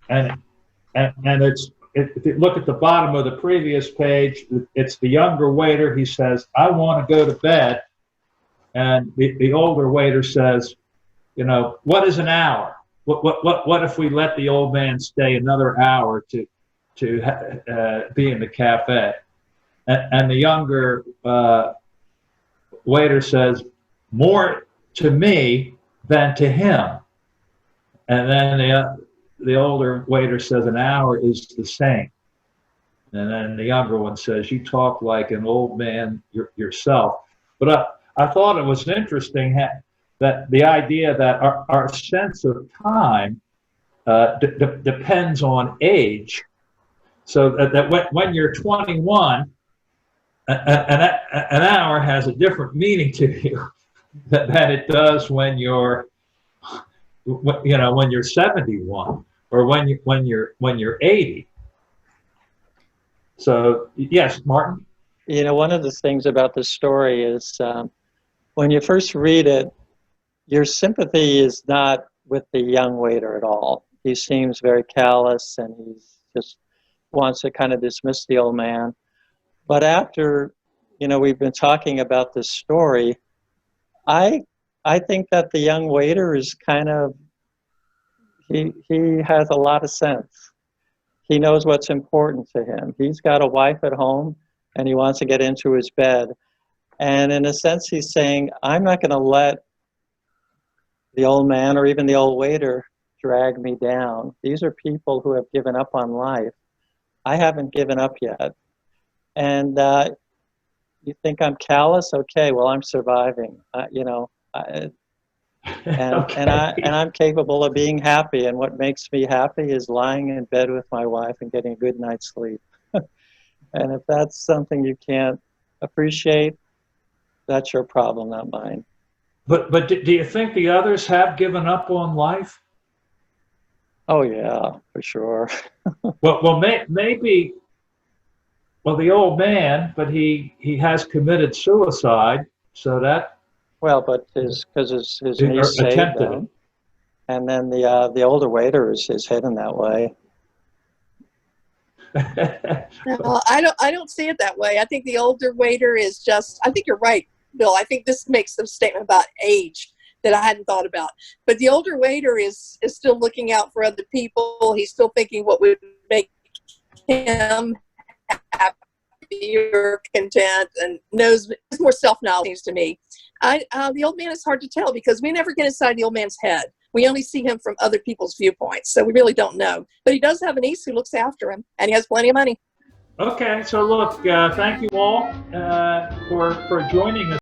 And it's, if you look at the bottom of the previous page, it's the younger waiter. He says, "I want to go to bed." And the older waiter says, "You know, what is an hour? What if we let the old man stay another hour to be in the cafe?" And the younger waiter says, "More to me than to him." And then the older waiter says, "An hour is the same." And then the younger one says, "You talk like an old man yourself." But I thought it was interesting that the idea that our sense of time depends on age. So that when you're 21, an hour has a different meaning to you than it does when you're 71 or when you're 80. So yes, Martin. You know, one of the things about this story is when you first read it, your sympathy is not with the young waiter at all. He seems very callous, and he just wants to kind of dismiss the old man. But after, we've been talking about this story, I think that the young waiter is kind of, he has a lot of sense. He knows what's important to him. He's got a wife at home, and he wants to get into his bed. And in a sense, he's saying, I'm not going to let the old man or even the old waiter drag me down. These are people who have given up on life. I haven't given up yet. And you think I'm callous? Okay, well, I'm surviving. And I'm capable of being happy. And what makes me happy is lying in bed with my wife and getting a good night's sleep. And if that's something you can't appreciate, that's your problem, not mine. But do you think the others have given up on life? Oh yeah, for sure. Maybe. Well, the old man, but he has committed suicide, so that. Well, but his niece saved him, and then the older waiter is hidden that way. No, I don't see it that way. I think the older waiter is just, I think you're right, Bill. I think this makes a statement about age that I hadn't thought about. But the older waiter is still looking out for other people. He's still thinking what would make him happy or content, and knows it's more self-knowledge to me. The old man is hard to tell because we never get inside the old man's head. We only see him from other people's viewpoints, so we really don't know. But he does have a niece who looks after him, and he has plenty of money. Okay, so look, thank you all for joining us